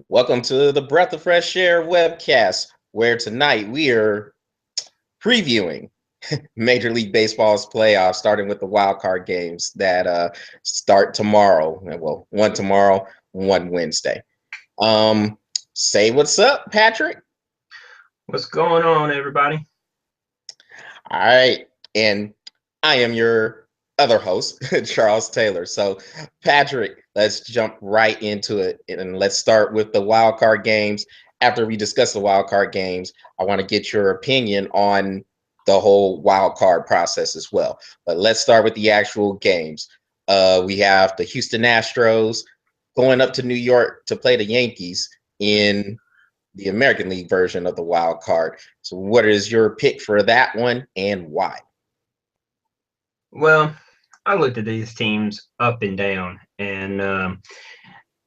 Welcome to the Breath of Fresh Air webcast, where tonight we are previewing Major League Baseball's playoffs, starting with the wild card games that start tomorrow. Well, one tomorrow, one Wednesday. Say what's up, Patrick. What's going on, everybody? All right, and I am your other host, Charles Taylor. So, Patrick, let's jump right into it, and let's start with the wild card games. After we discuss the wild card games, I want to get your opinion on the whole wild card process as well. But let's start with the actual games. We have the Houston Astros going up to New York to play the Yankees in the American League version of the wild card. So, what is your pick for that one and why? Well, I looked at these teams up and down, and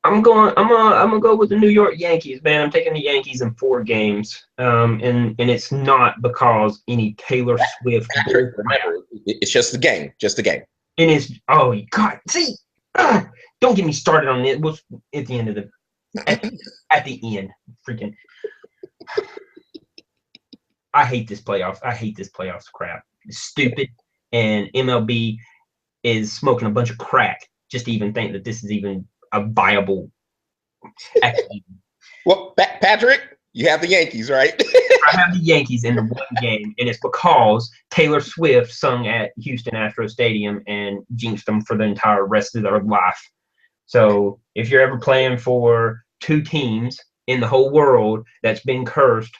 I'm gonna go with the New York Yankees, man. I'm taking the Yankees in 4 games, and it's not because any Taylor Swift Patrick, bull crap. remember, it's just the game, just the game. And it's God, see, don't get me started on it. What's at the end of the at, at the end, freaking. I hate this playoffs. I hate this playoffs crap. It's stupid, and MLB is smoking a bunch of crack just to even think that this is even a viable. Well, Patrick, you have the Yankees, right? I have the Yankees in the 1 game, and it's because Taylor Swift sung at Houston Astro Stadium and jinxed them for the entire rest of their life. So if you're ever playing for 2 teams in the whole world that's been cursed,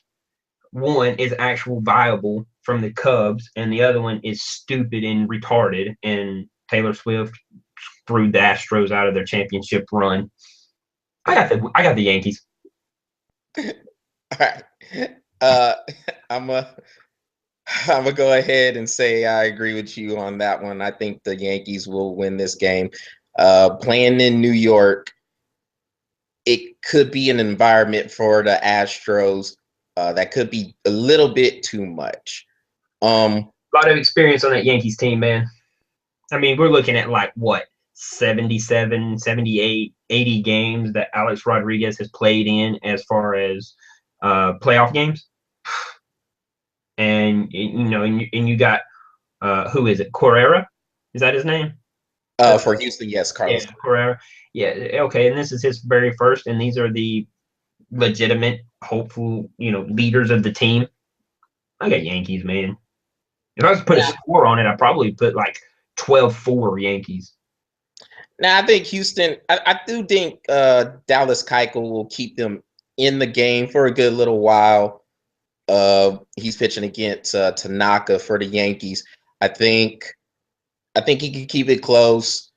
one is actual viable from the Cubs, and the other one is stupid and retarded. And Taylor Swift screwed the Astros out of their championship run. I got the Yankees. All right. Uh, I'm a I'm gonna go ahead and say I agree with you on that one. I think the Yankees will win this game. Playing in New York, it could be an environment for the Astros that could be a little bit too much. A lot of experience on that Yankees team, man. I mean, we're looking at like what 77, 78, 80 games that Alex Rodriguez has played in as far as playoff games. And you got who is it? Correa? Is that his name? For Houston, yes, Yeah, Carlos. Correa. Yeah, okay. And this is his very first, and these are the legitimate, hopeful, leaders of the team. I got Yankees, man. If I was to put a score on it, I'd probably put like 12-4 Yankees. Now, I think Houston, I do think Dallas Keuchel will keep them in the game for a good little while. He's pitching against Tanaka for the Yankees. I think he can keep it close.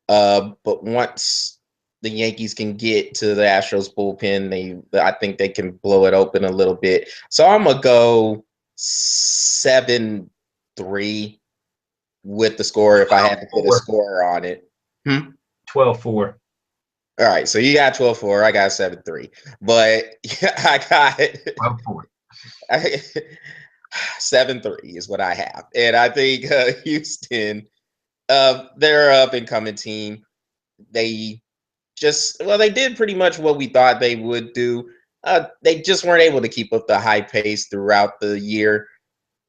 But once the Yankees can get to the Astros bullpen, I think they can blow it open a little bit. So I'm gonna go 7-3 with the score if I had to put a score on it. 12-4. All right, so you got 12-4. I got 7-3. But yeah, I got 12-4. 7-3 is what I have. And I think Houston, they're an up-and-coming team. They did pretty much what we thought they would do. They just weren't able to keep up the high pace throughout the year.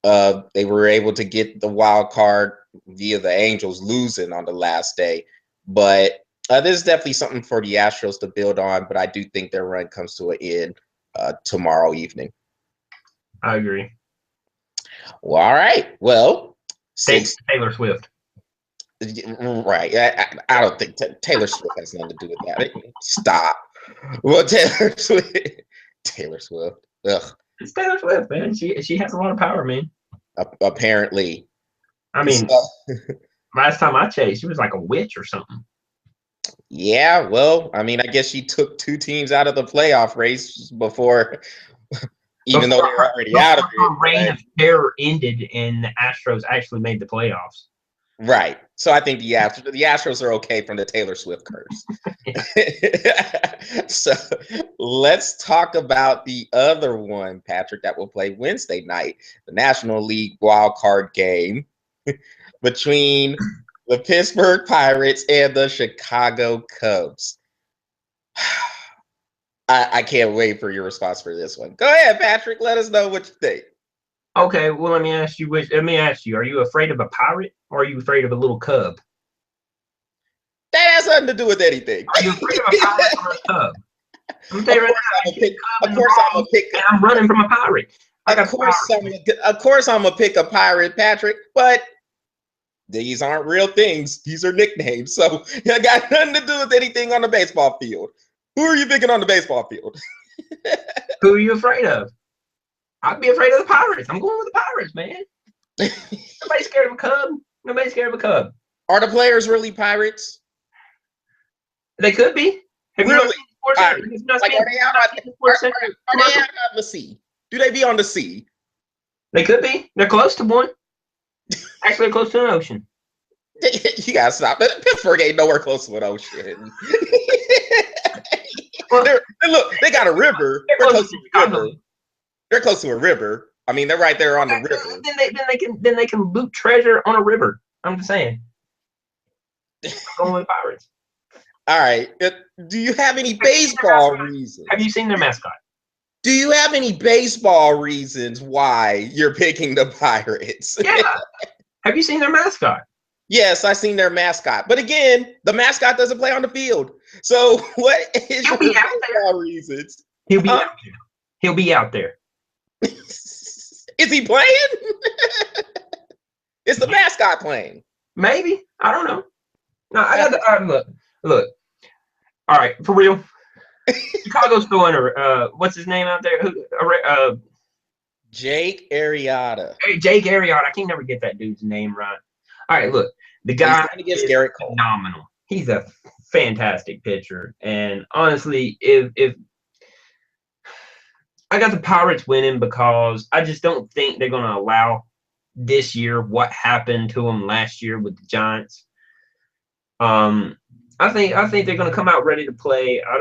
They were able to get the wild card via the Angels losing on the last day. But this is definitely something for the Astros to build on. But I do think their run comes to an end tomorrow evening. I agree. Well, all right. Well, since Taylor Swift. Right. I don't think Taylor Swift has nothing to do with that. Stop. Well, Taylor Swift. Taylor Swift. Ugh. It's Taylor Swift, man. She has a lot of power, man. Apparently. I mean, last time I checked, she was like a witch or something. Yeah, well, I mean, I guess she took 2 teams out of the playoff race before, even though they were already out of it. Her reign of terror ended, and the Astros actually made the playoffs. Right. So I think the Astros are okay from the Taylor Swift curse. So let's talk about the other one, Patrick, that will play Wednesday night, the National League wild card game between the Pittsburgh Pirates and the Chicago Cubs. I can't wait for your response for this one. Go ahead, Patrick. Let us know what you think. Okay, well, let me ask you. Let me ask you: are you afraid of a pirate, or are you afraid of a little cub? That has nothing to do with anything. Are you afraid of a pirate or a cub? I'm gonna tell you right now, I get a cub Of in the course, I'm gonna ball, pick. and I'm running from a pirate. I got the power. Of course, I'm gonna pick a pirate, Patrick. But these aren't real things. These are nicknames. So it got nothing to do with anything on the baseball field. Who are you picking on the baseball field? Who are you afraid of? I'd be afraid of the pirates. I'm going with the pirates, man. Nobody's scared of a cub. Nobody's scared of a cub. Are the players really pirates? They could be. Have you not Really? seen the Sports Center? Pirates? Have you not Like, seen, are they out not on seen the Sports Center are they commercial? out on the sea? Do they be on the sea? They could be. They're close to one. Actually, close to an ocean. You gotta stop. Pittsburgh ain't nowhere close to an ocean. Well, Look, they got a river. they're They're close close to to a Chicago. river. They're close to a river. I mean, they're right there on the Okay, river. then they can loot treasure on a river. I'm just saying. I'm going with Pirates. All right. Do you have any Have you seen their baseball mascot? reasons? Have you seen their mascot? Do you have any baseball reasons why you're picking the Pirates? Yeah. Have you seen their mascot? Yes, I've seen their mascot. But again, the mascot doesn't play on the field. So what is He'll your be out there. baseball reasons? He'll be out there. He'll be out there. Is he playing? Is the mascot playing? Maybe. I don't know. No, I got the look. All right, for real. Chicago's throwing what's his name out there? Jake Arrieta. Jake Arrieta. I can never get that dude's name right. All right, look, the He's guy going against is Garrett Cole. phenomenal. He's a fantastic pitcher, and honestly, if I got the Pirates winning because I just don't think they're going to allow this year what happened to them last year with the Giants. I think they're going to come out ready to play. I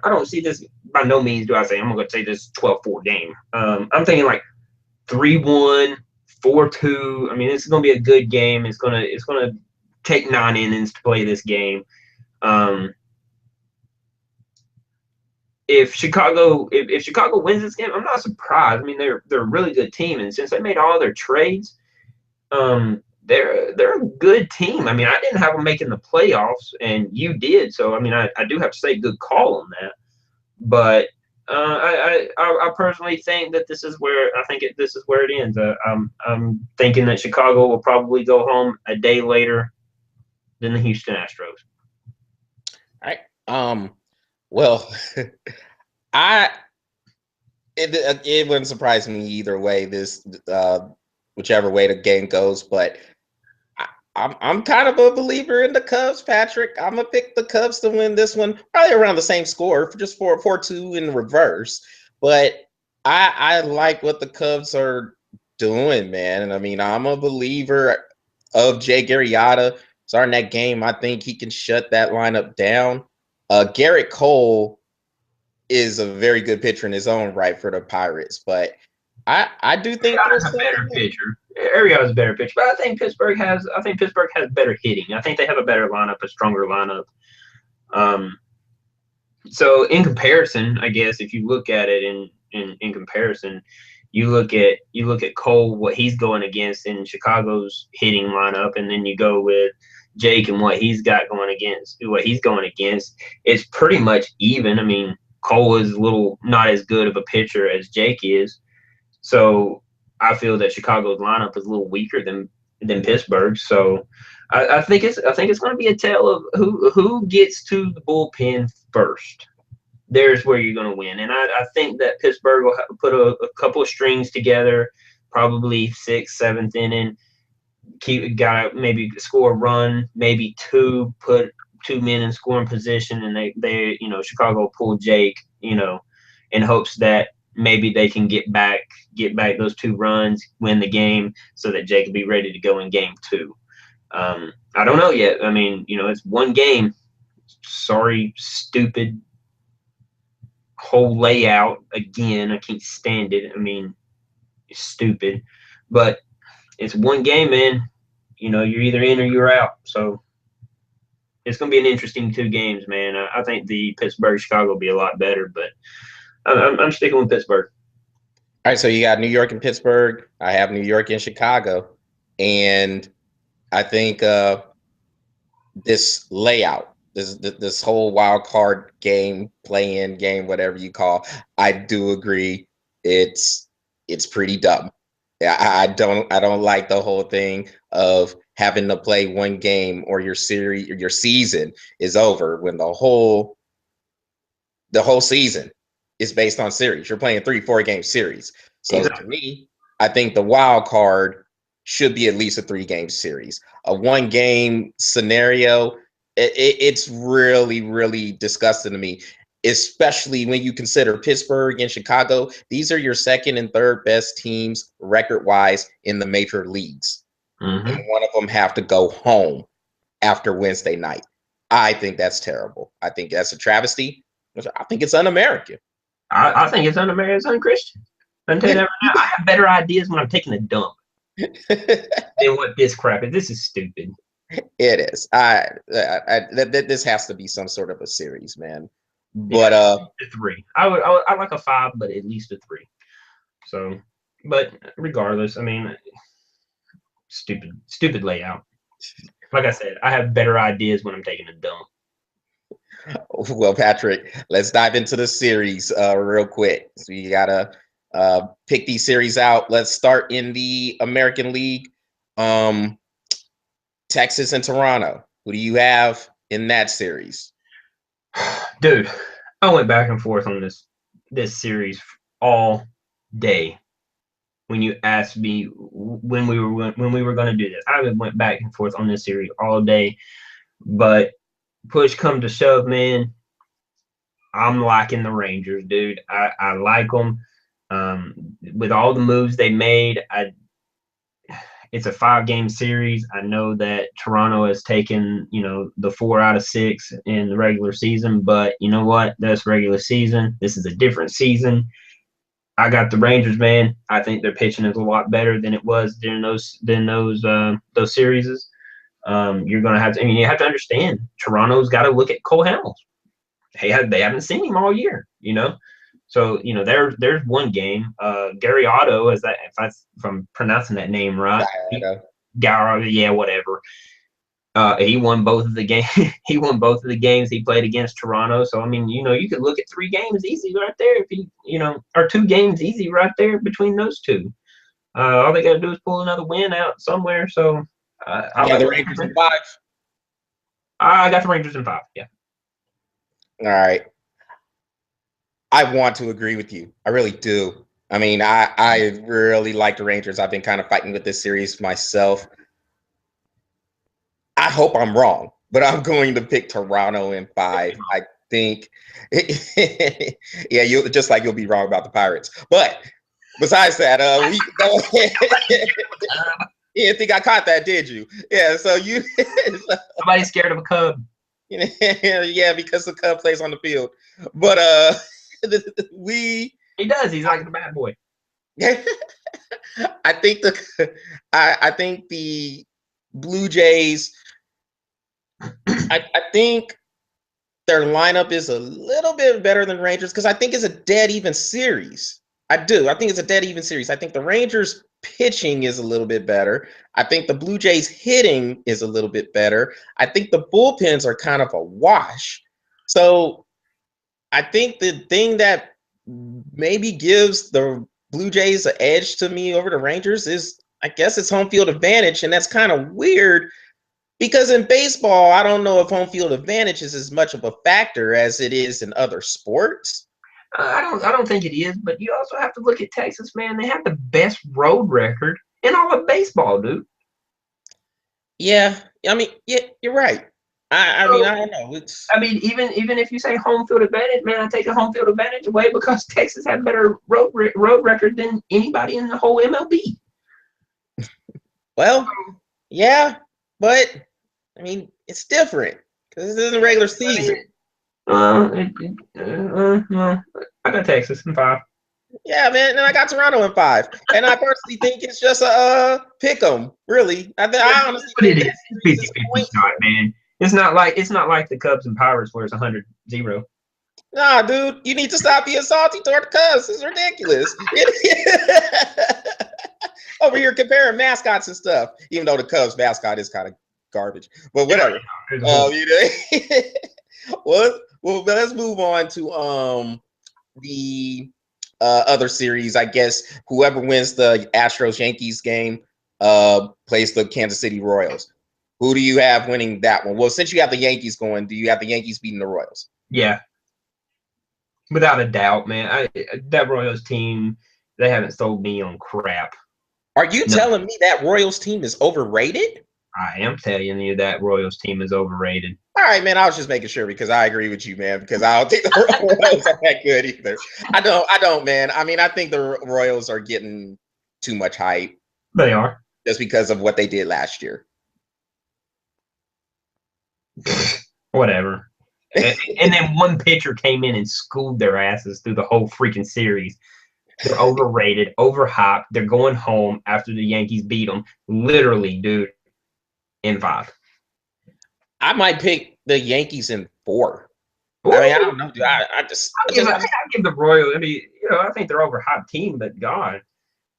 don't see this by no means. Do I say I'm going to say this 12-4 game? I'm thinking like 3-1, 4-2. I mean, this is going to be a good game. It's going to take 9 innings to play this game. If Chicago wins this game, I'm not surprised. I mean, they're a really good team, and since they made all their trades, they're a good team. I mean, I didn't have them making the playoffs, and you did. So, I mean, I do have to say good call on that. But I personally think that this is where it ends. I'm thinking that Chicago will probably go home a day later than the Houston Astros. All right. Well, it wouldn't surprise me either way. This whichever way the game goes, but I'm kind of a believer in the Cubs, Patrick. I'm gonna pick the Cubs to win this one, probably around the same score, for just 4-2 in reverse. But I like what the Cubs are doing, man. And I mean, I'm a believer of Jake Arrieta. Starting that game, I think he can shut that lineup down. Garrett Cole is a very good pitcher in his own right for the Pirates, but I do think Arrieta's a better pitcher. Arrieta's a better pitcher, but I think Pittsburgh has better hitting. I think they have a better lineup, a stronger lineup. So in comparison, I guess if you look at it in comparison, you look at Cole, what he's going against in Chicago's hitting lineup, and then you go with Jake and what he's going against. It's pretty much even. I mean, Cole is not as good of a pitcher as Jake is. So I feel that Chicago's lineup is a little weaker than Pittsburgh. So I think it's going to be a tale of who gets to the bullpen first. There's where you're going to win, and I think that Pittsburgh will put a couple of strings together, probably 6th, 7th inning. Maybe score a run, maybe 2, put 2 men in scoring position, and they Chicago pull Jake, in hopes that maybe they can get back those 2 runs, win the game, so that Jake will be ready to go in game 2. I don't know yet. I mean, it's one game. Sorry, stupid whole layout again. I can't stand it. I mean, it's stupid, but it's one game, man. You're either in or you're out. So it's going to be an interesting 2 games, man. I think the Pittsburgh Chicago will be a lot better, but I'm sticking with Pittsburgh. All right, so you got New York and Pittsburgh. I have New York and Chicago, and I think this layout, this whole wild card game, play-in game, whatever you call, I do agree it's pretty dumb. Yeah, I don't like the whole thing of having to play one game or your series or your season is over when the whole season is based on series. You're playing 3-4 game series. So Exactly. to me, I think the wild card should be at least a 3-game series. A 1-game scenario, it's really, really disgusting to me, especially when you consider Pittsburgh and Chicago. These are your second and third best teams record wise in the major leagues. And one of them have to go home after Wednesday night. I think that's terrible. I think that's a travesty. I think it's un-American. I think it's un-American, it's un-Christian. I'm telling you that right now. I have better ideas when I'm taking a dump than what this crap is. This is stupid. It is. This has to be some sort of a series, man. But a 3. I like a 5, but at least a 3. So, but regardless, I mean, stupid layout. Like I said, I have better ideas when I'm taking a dump. Well, Patrick, let's dive into the series real quick. So you gotta pick these series out. Let's start in the American League. Texas and Toronto. Who do you have in that series? Dude, I went back and forth on this series all day. When you asked me when we were going to do this, I went back and forth on this series all day. But push come to shove, man, I'm liking the Rangers, dude. I like them. With all the moves they made, it's a 5-game series. I know that Toronto has taken, the 4 out of 6 in the regular season, but you know what? That's regular season. This is a different season. I got the Rangers, man. I think their pitching is a lot better than it was during those series. You're gonna have to. I mean, you have to understand. Toronto's got to look at Cole Hamels. They haven't seen him all year, So there's one game. Gary Otto, if I'm pronouncing that name right, Gary, yeah, whatever. He won both of the game. He won both of the games he played against Toronto. So I mean, you could look at 3 games easy right there. If or 2 games easy right there between those two. All they got to do is pull another win out somewhere. So I got the Rangers in 5. I got the Rangers in 5. Yeah. All right. I want to agree with you. I really do. I mean, I really like the Rangers. I've been kind of fighting with this series myself. I hope I'm wrong, but I'm going to pick Toronto in 5. I think, yeah, you'll be wrong about the Pirates. But besides that, we go ahead. You didn't think I caught that, did you? Yeah. So you. Somebody's scared of a Cub. Yeah, because the Cub plays on the field. But he does. He's like the bad boy. I think the Blue Jays. I think their lineup is a little bit better than Rangers because I think it's a dead even series. I do. I think it's a dead even series. I think the Rangers pitching is a little bit better. I think the Blue Jays hitting is a little bit better. I think the bullpens are kind of a wash. So I think the thing that maybe gives the Blue Jays an edge to me over the Rangers is, I guess, it's home field advantage. And that's kind of weird because in baseball, I don't know if home field advantage is as much of a factor as it is in other sports. I don't think it is, but you also have to look at Texas, man. They have the best road record in all of baseball, dude. Yeah, I mean, yeah, you're right. I mean, I don't know. I mean, even if you say home field advantage, man, I take a home field advantage away because Texas had better road record than anybody in the whole MLB. Well, yeah, but I mean, it's different because this isn't a regular season. I got Texas in 5. Yeah, man, and I got Toronto in 5, and I personally think it's just a pick 'em. Really, I honestly think it's 50-50 shot, man. It's not like the Cubs and Pirates where it's 100-0. Nah, dude, you need to stop being salty toward the Cubs. It's ridiculous. Over here comparing mascots and stuff, even though the Cubs mascot is kind of garbage. But whatever. Well, let's move on to the other series. I guess whoever wins the Astros Yankees game plays the Kansas City Royals. Who do you have winning that one? Well, since you have the Yankees going, do you have the Yankees beating the Royals? Yeah, without a doubt, man. That Royals team, they haven't sold me on crap. Are you telling me that Royals team is overrated? I am telling you that Royals team is overrated. All right, man. I was just making sure because I agree with you, man. Because I don't think the Royals are that good either. I don't, man. I mean, I think the Royals are getting too much hype. They are. Just because of what they did last year. Whatever. And then one pitcher came in and schooled their asses through the whole freaking series. They're overrated, overhyped. They're going home after the Yankees beat them. Literally, dude, in 5. I might pick the Yankees in 4. Ooh. I mean, I don't know, dude. I give the Royals. I mean, I think they're overhyped team, but God,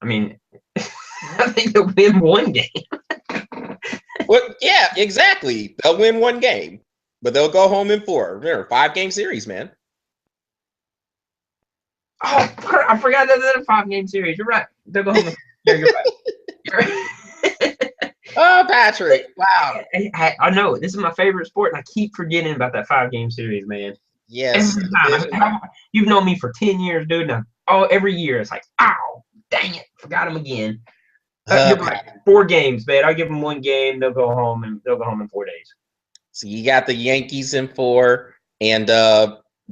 I mean, I think they'll win 1 game. Well, yeah, exactly. They'll win 1 game, but they'll go home in 4. Remember, 5-game series, man. Oh, I forgot that they're a 5-game series. You're right. They'll go home. Yeah, you're right. You're right. Oh, Patrick! Wow. I know this is my favorite sport, and I keep forgetting about that 5-game series, man. Yes. Every time. You've known me for 10 years, dude. Now, every year it's like, ow, dang it, forgot him again. Give them like 4 games, man. I'll give them 1 game. They'll go home in 4 days. So you got the Yankees in 4, and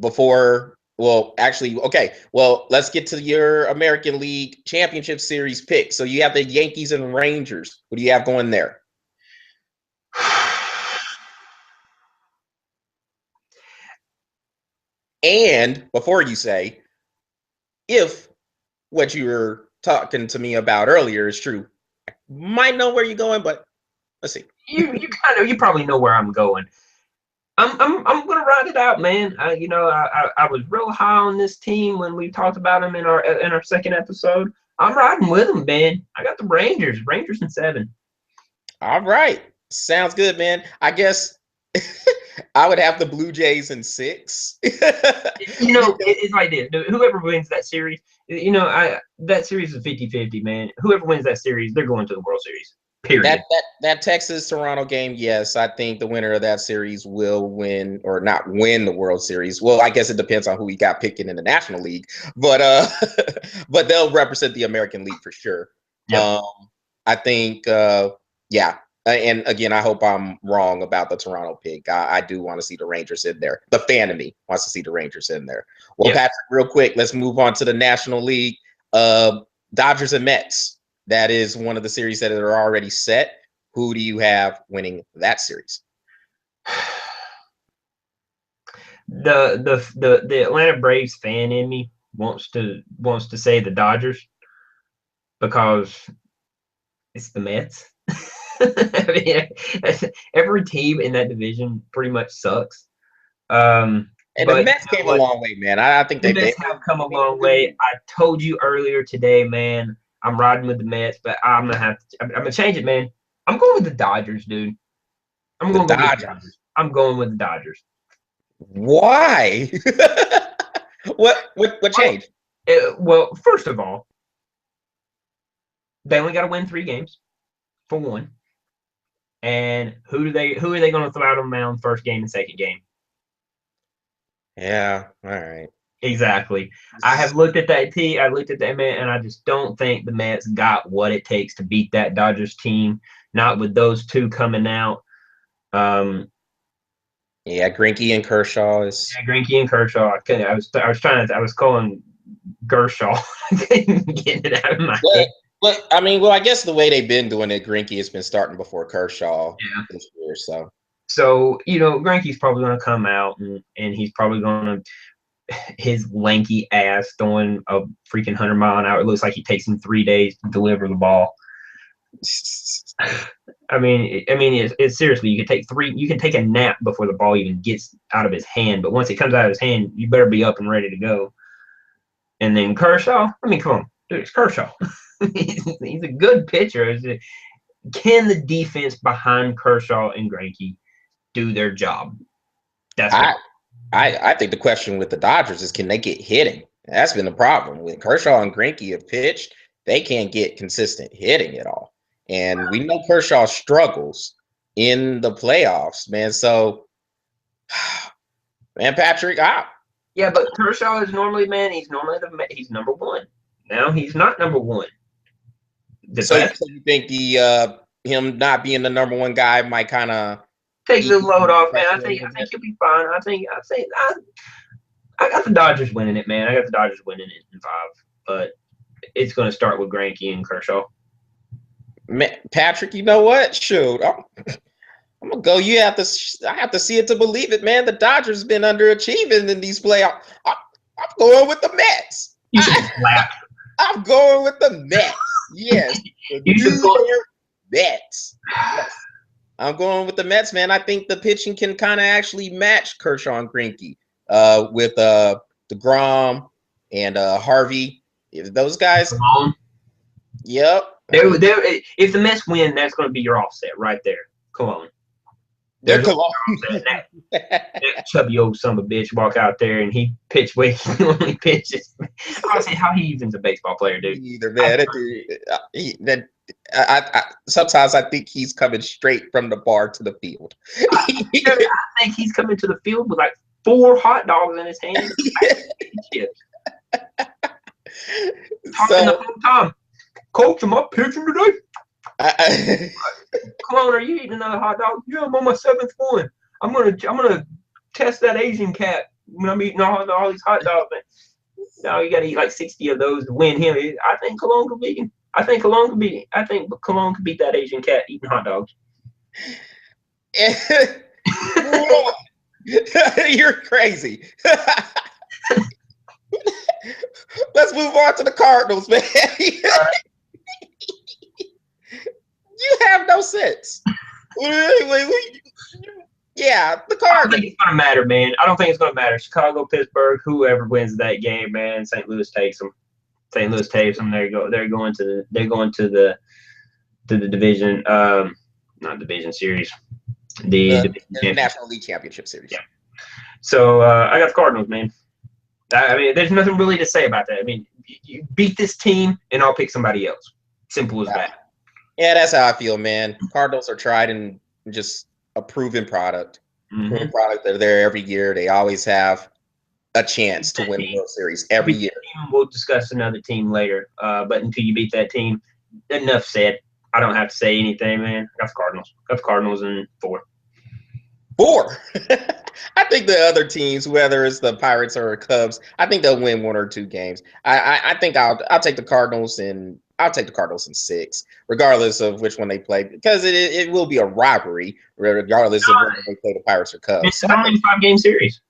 before. Well, actually, okay. Well, let's get to your American League Championship Series pick. So you have the Yankees and Rangers. What do you have going there? And before you say, if what you were talking to me about earlier is true, I might know where you're going, but let's see. You probably know where I'm going. I'm gonna ride it out, man. I was real high on this team when we talked about them in our second episode. I'm riding with them, man. I got the Rangers in 7. All right, sounds good, man. I guess I would have the Blue Jays in 6. It's like this. Whoever wins that series, that series is 50-50, man. Whoever wins that series, they're going to the World Series. Period. That Texas-Toronto game, yes, I think the winner of that series will win or not win the World Series. Well, I guess it depends on who we got picking in the National League, but but they'll represent the American League for sure. Yep. I think, yeah. And again, I hope I'm wrong about the Toronto pick. I do want to see the Rangers in there. The fan of me wants to see the Rangers in there. Well, yep. Patrick, real quick, let's move on to the National League. Dodgers and Mets. That is one of the series that are already set. Who do you have winning that series? The Atlanta Braves fan in me wants to say the Dodgers because it's the Mets. I mean, every team in that division pretty much sucks. And the Mets came a long way, man. I think the Mets have come a long way. I told you earlier today, man. I'm riding with the Mets, but I'm gonna change it, man. I'm going with the Dodgers, dude. I'm going with the Dodgers. I'm going with the Dodgers. Why? What changed? Well, first of all, they only got to win 3 games for 1. And who are they going to throw out on the mound first game and second game? Yeah, all right. Exactly. I have looked at that team. I looked at that man, and I just don't think the Mets got what it takes to beat that Dodgers team. Not with those 2 coming out. Yeah, Greinke and Kershaw is. Yeah, Greinke and Kershaw. I was calling Gershaw. I couldn't get it out of my head. But I mean, I guess the way they've been doing it, Greinke has been starting before Kershaw this year. So Greinke's probably going to come out and he's probably going to. His lanky ass throwing a freaking 100-mile-an-hour. It looks like he takes him 3 days to deliver the ball. It's seriously. You can take three. You can take a nap before the ball even gets out of his hand. But once it comes out of his hand, you better be up and ready to go. And then Kershaw. I mean, come on, dude, it's Kershaw. He's a good pitcher. Can the defense behind Kershaw and Greinke do their job? That's I think the question with the Dodgers is, can they get hitting? That's been the problem. When Kershaw and Greinke have pitched, they can't get consistent hitting at all. And we know Kershaw struggles in the playoffs, man. So, man, Patrick, yeah, but Kershaw is normally, man, he's number one. Now he's not number one. So you think him not being the number one guy might kind of take the load off, man? I think he'll be fine. I got the Dodgers winning it, man. I got the Dodgers winning it in 5, but it's going to start with Greinke and Kershaw. Man, Patrick, you know what? Shoot, I'm gonna go. I have to see it to believe it, man. The Dodgers been underachieving in these playoffs. I'm going with the Mets. You should laugh. I'm going with the Mets. Yes, you should go Mets. Yes. I'm going with the Mets, man. I think the pitching can kind of actually match Kershaw and Greinke with DeGrom and Harvey. If those guys, yep. If the Mets win, that's going to be your offset right there. Cologne. They're Cologne. That chubby old son of a bitch walk out there and he pitch where he normally pitches. I don't see how he even's a baseball player, dude. Either man. Sometimes I think he's coming straight from the bar to the field. I think he's coming to the field with like 4 hot dogs in his hand. Talking the whole time. Coach, am I pitching today? Come on, are you eating another hot dog? Yeah, I'm on my 7th one. I'm gonna test that Asian cat when I'm eating all these hot dogs. No, you gotta eat like 60 of those to win him. I think Cologne could beat him. I think Cologne could beat that Asian cat eating hot dogs. You're crazy. Let's move on to the Cardinals, man. You have no sense. Yeah, the Cardinals. I don't think it's gonna matter, man. I don't think it's gonna matter. Chicago, Pittsburgh, whoever wins that game, man. St. Louis takes them. St. Louis takes them. There you go. They're going to the division. Not division series. The National League Championship Series. Yeah. So I got the Cardinals, man. I mean, there's nothing really to say about that. I mean, you beat this team, and I'll pick somebody else. Simple as that. Yeah, that's how I feel, man. Cardinals are tried and just a proven product. Mm-hmm. Proven product. They're there every year. They always have a chance to win the World Series every year. We'll discuss another team later. But until you beat that team, enough said. I don't have to say anything, man. I got the Cardinals. Got the Cardinals in 4. 4. I think the other teams, whether it's the Pirates or Cubs, I think they'll win 1 or 2 games. I think I'll take the Cardinals in 6, regardless of which one they play, because it will be a rivalry, regardless of whether they play the Pirates or Cubs. It's only a 5-game series.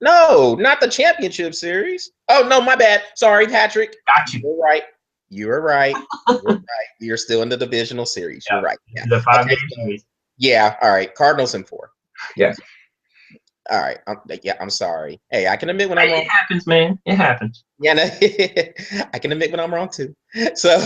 No, not the championship series. Oh no, my bad. Sorry, Patrick. Got you. You're right. You're right. You're right. You're still in the divisional series. Yeah. You're right. Yeah. The 5-game series. Yeah. All right. Cardinals in 4. Yeah. All right. I'm sorry. Hey, I can admit when I'm wrong. It happens, man. It happens. Yeah, no, I can admit when I'm wrong too. So,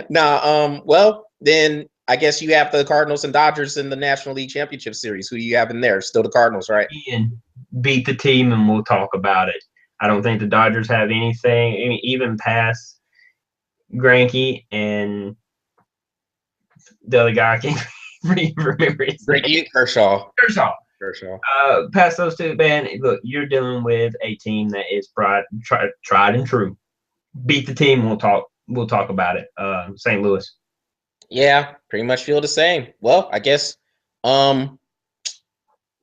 well, then I guess you have the Cardinals and Dodgers in the National League Championship Series. Who do you have in there? Still the Cardinals, right? Ian, beat the team, and we'll talk about it. I don't think the Dodgers have anything, even past Greinke and the other guy. I can't remember his name. Greinke and Kershaw. Past those two, man, look, you're dealing with a team that is tried and true. Beat the team, we'll talk about it. St. Louis. Yeah, pretty much feel the same. Well, I guess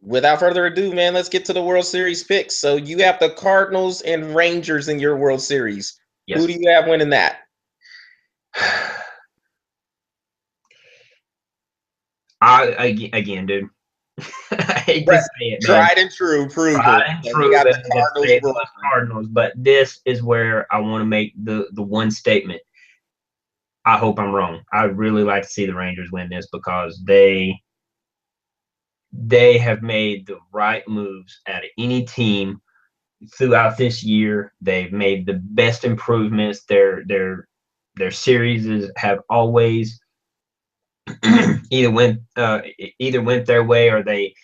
without further ado, man, let's get to the World Series picks. So you have the Cardinals and Rangers in your World Series. Yes. Who do you have winning that? Again, dude. I hate to say it, man. Tried and true, proven. Tried and true. Got the Cardinals, but this is where I want to make the one statement. I hope I'm wrong. I'd really like to see the Rangers win this because they have made the right moves out of any team throughout this year. They've made the best improvements. Their series have always either went their way or they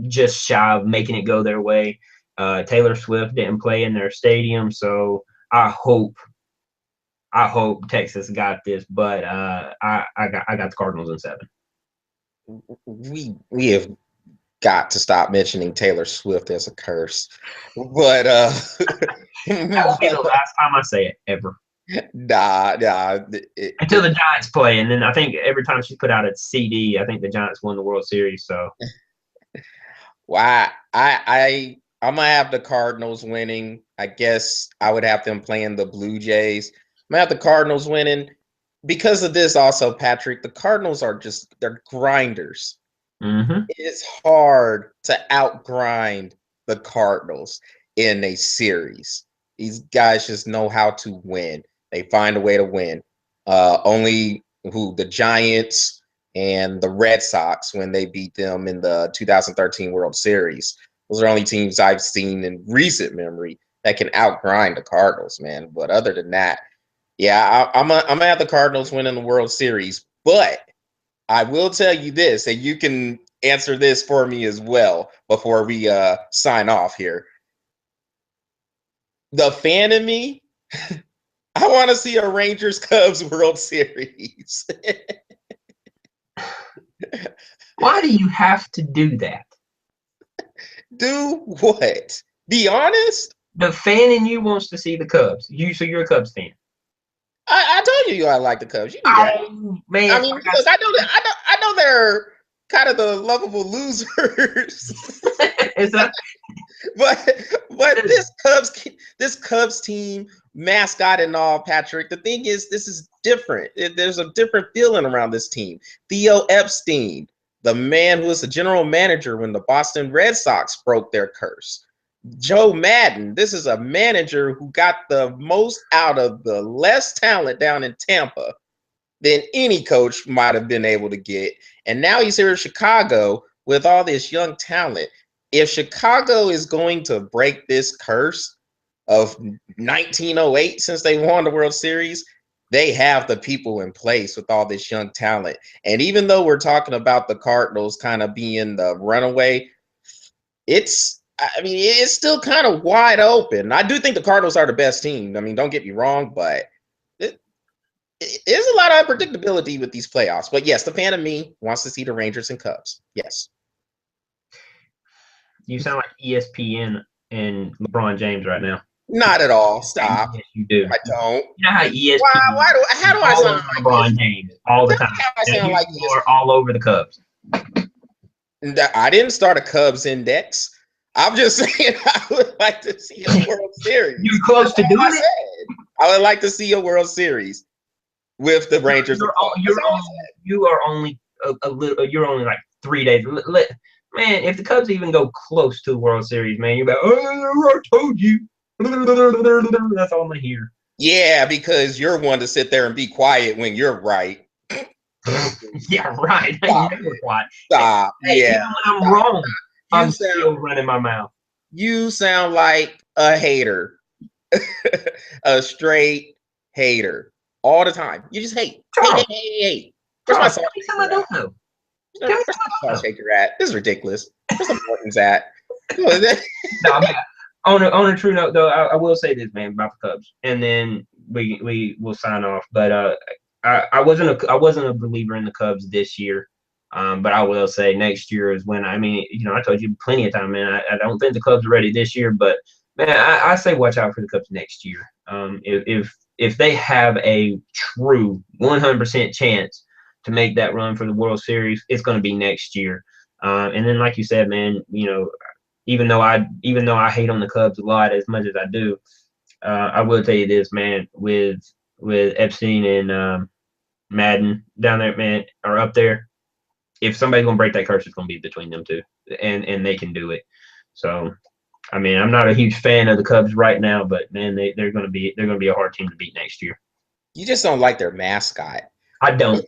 just shy of making it go their way. Taylor Swift didn't play in their stadium, so I hope Texas got this, but I got the Cardinals in 7. We have got to stop mentioning Taylor Swift as a curse. But That will be the last time I say it ever. nah. Until the Giants play, and then I think every time she put out a CD, I think the Giants won the World Series. So, why I'm gonna have the Cardinals winning. I guess I would have them playing the Blue Jays. I'm gonna have the Cardinals winning because of this. Also, Patrick, the Cardinals are they're grinders. It's hard to outgrind the Cardinals in a series. These guys just know how to win. They find a way to win. Only the Giants and the Red Sox when they beat them in the 2013 World Series. Those are only teams I've seen in recent memory that can outgrind the Cardinals, man. But other than that, yeah, I'm gonna have the Cardinals winning the World Series. But I will tell you this, and you can answer this for me as well before we sign off here. The fan in me, I want to see a Rangers Cubs World Series. Why do you have to do that? Do what? Be honest. The fan in you wants to see the Cubs. So you're a Cubs fan. I told you I like the Cubs. You knew that. Oh, man, I mean, look, I know that. I know they're kind of the lovable losers. Is that? But this Cubs team mascot and all, Patrick. The thing is, this is different. There's a different feeling around this team. Theo Epstein, the man who was the general manager when the Boston Red Sox broke their curse. Joe Madden, this is a manager who got the most out of the less talent down in Tampa than any coach might have been able to get. And now he's here in Chicago with all this young talent. If Chicago is going to break this curse of 1908 since they won the World Series, they have the people in place with all this young talent. And even though we're talking about the Cardinals kind of being the runaway, it's still kind of wide open. I do think the Cardinals are the best team. I mean, don't get me wrong, but there's a lot of unpredictability with these playoffs. But yes, the fan of me wants to see the Rangers and Cubs. Yes. You sound like ESPN and LeBron James right now. Not at all. Stop. Yes, you do. I don't. You know how ESPN. How do I sound like LeBron James all the time? How I sound like ESPN all over the Cubs. I didn't start a Cubs index. I'm just saying I would like to see a World Series. You're close to doing it. I would like to see a World Series with the Rangers. You are only a little. You're only like 3 days. Man, if the Cubs even go close to the World Series, man, you're like, oh, I told you. That's all I hear. Yeah, because you're one to sit there and be quiet when you're right. Yeah, right. I never quiet. Stop. Hey, yeah. even when I'm wrong, I'm still running my mouth. You sound like a hater. A straight hater. All the time. You just hate. Hate. Where's my salt shaker I don't know. Where's my salt shaker at? This is ridiculous. Where's the Morton's at? No, man. On a true note, though, I will say this, man, about the Cubs, and then we will sign off. But I wasn't a believer in the Cubs this year, but I will say next year is when I told you plenty of time, man. I don't think the Cubs are ready this year, but man, I say watch out for the Cubs next year. If they have a true 100% chance to make that run for the World Series, it's going to be next year. And then, like you said, man, even though I hate on the Cubs a lot as much as I do, I will tell you this, man, with Epstein and Madden down there, man, are up there. If somebody's gonna break that curse, it's gonna be between them two, and they can do it. So, I mean, I'm not a huge fan of the Cubs right now, but man, they're gonna be a hard team to beat next year. You just don't like their mascot. I don't.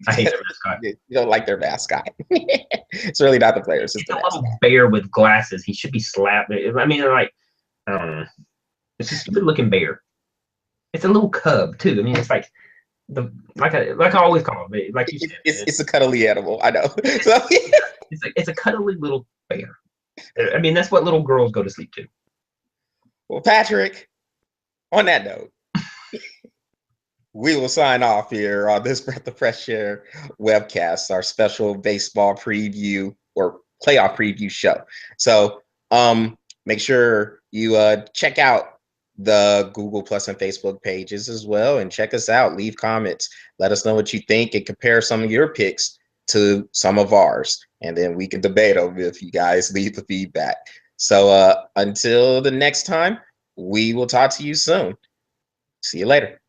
I hate their mascot. You don't like their mascot. It's really not the players, it's It's the a mascot. little bear with glasses. He should be slapped. I mean, like, I don't know. It's a stupid looking bear. It's a little cub too. I mean, it's like like I always call it, like you said, It's a cuddly animal. I know. So, it's a cuddly little bear. I mean, that's what little girls go to sleep to. well, Patrick, on that note, we will sign off here on this Breath of Fresh Air webcast, our special baseball preview or playoff preview show. So make sure you check out the Google Plus and Facebook pages as well, and check us out. Leave comments. Let us know what you think and compare some of your picks to some of ours, and then we can debate them if you guys leave the feedback. So until the next time, we will talk to you soon. See you later.